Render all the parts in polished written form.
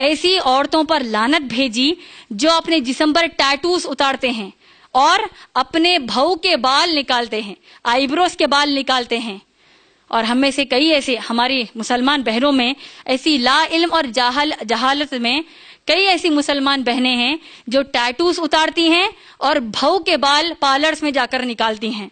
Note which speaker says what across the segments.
Speaker 1: ایسی عورتوں پر لعنت بھیجی جو اپنے جسم پر ٹیٹوز اتارتے ہیں اور اپنے بھو کے بال نکالتے ہیں، آئی بروز کے بال نکالتے ہیں. اور ہم میں سے کئی ایسے ہماری مسلمان بہنوں میں ایسی لا علم اور جہالت میں کئی ایسی مسلمان بہنیں ہیں جو ٹیٹوز اتارتی ہیں اور بھو کے بال پارلرز میں جا کر نکالتی ہیں،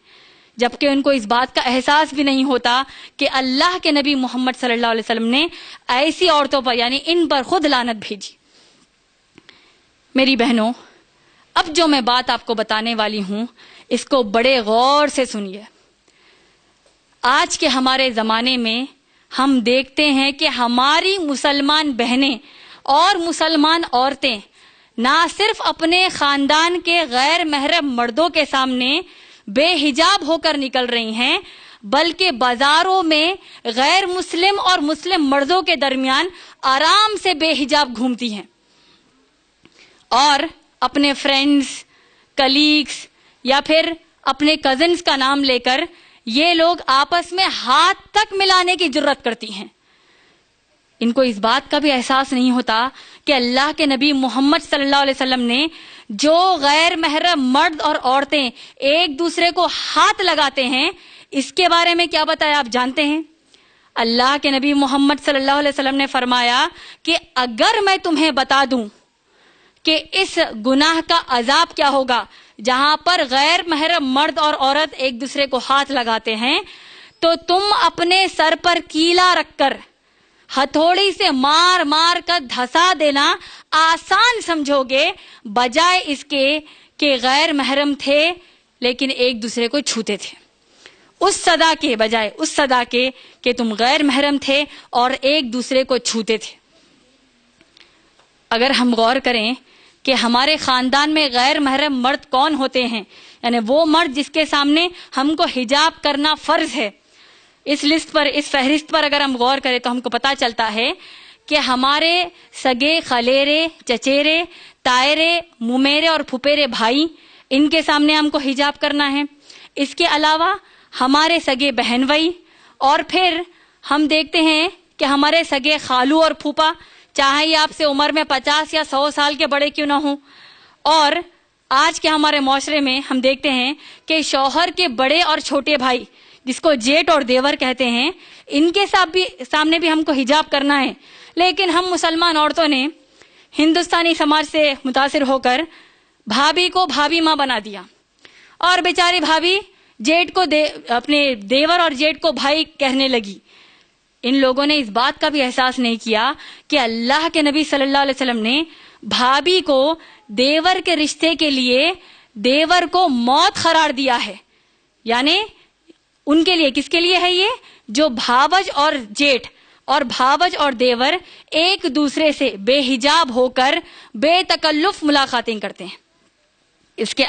Speaker 1: جبکہ ان کو اس بات کا احساس بھی نہیں ہوتا کہ اللہ کے نبی محمد صلی اللہ علیہ وسلم نے ایسی عورتوں پر یعنی ان پر خود لعنت بھیجی. میری بہنوں، اب جو میں بات آپ کو بتانے والی ہوں اس کو بڑے غور سے سنیے. آج کے ہمارے زمانے میں ہم دیکھتے ہیں کہ ہماری مسلمان بہنیں اور مسلمان عورتیں نہ صرف اپنے خاندان کے غیر محرم مردوں کے سامنے بے حجاب ہو کر نکل رہی ہیں، بلکہ بازاروں میں غیر مسلم اور مسلم مردوں کے درمیان آرام سے بے حجاب گھومتی ہیں اور اپنے فرینڈز، کلیگز یا پھر اپنے کزنز کا نام لے کر یہ لوگ آپس میں ہاتھ تک ملانے کی جرت کرتی ہیں. ان کو اس بات کا بھی احساس نہیں ہوتا کہ اللہ کے نبی محمد صلی اللہ علیہ وسلم نے جو غیر محرم مرد اور عورتیں ایک دوسرے کو ہاتھ لگاتے ہیں اس کے بارے میں کیا بتایا آپ جانتے ہیں؟ اللہ کے نبی محمد صلی اللہ علیہ وسلم نے فرمایا کہ اگر میں تمہیں بتا دوں کہ اس گناہ کا عذاب کیا ہوگا جہاں پر غیر محرم مرد اور عورت ایک دوسرے کو ہاتھ لگاتے ہیں، تو تم اپنے سر پر کیلا رکھ کر ہتھوڑی سے مار مار کر دھسا دینا آسان سمجھو گے، بجائے اس کے کہ غیر محرم تھے لیکن ایک دوسرے کو چھوتے تھے. اس سزا کے بجائے اس سزا کے کہ تم غیر محرم تھے اور ایک دوسرے کو چھوتے تھے. اگر ہم غور کریں کہ ہمارے خاندان میں غیر محرم مرد کون ہوتے ہیں، یعنی وہ مرد جس کے سامنے ہم کو حجاب کرنا فرض ہے، اس لسٹ پر، اس فہرست پر اگر ہم غور کریں تو ہم کو پتہ چلتا ہے کہ ہمارے سگے خلیرے، چچیرے، تائرے، ممیرے اور پھپھیرے بھائی، ان کے سامنے ہم کو حجاب کرنا ہے. اس کے علاوہ ہمارے سگے بہن بھائی، اور پھر ہم دیکھتے ہیں کہ ہمارے سگے خالو اور پھوپھا، چاہے یہ آپ سے عمر میں 50 یا 100 سال کے بڑے کیوں نہ ہوں. اور آج کے ہمارے معاشرے میں ہم دیکھتے ہیں کہ شوہر کے بڑے اور چھوٹے بھائی، جس کو جیٹ اور دیور کہتے ہیں، ان کے سامنے بھی ہم کو حجاب کرنا ہے. لیکن ہم مسلمان عورتوں نے ہندوستانی سماج سے متاثر ہو کر بھابھی کو بھابھی ماں بنا دیا، اور بیچاری بھابھی جیٹ کو اپنے دیور اور جیٹ کو بھائی کہنے لگی. ان لوگوں نے اس بات کا بھی احساس نہیں کیا کہ اللہ کے نبی صلی اللہ علیہ وسلم نے بھابھی کو دیور کے رشتے کے لیے دیور کو موت قرار دیا ہے. یعنی ان کے لیے، کس کے لیے ہے یہ؟ جو بھاوج اور جیٹ اور بھاوج اور دیور ایک دوسرے سے بے حجاب ہو کر بے تکلف ملاقاتیں کرتے ہیں. اس کے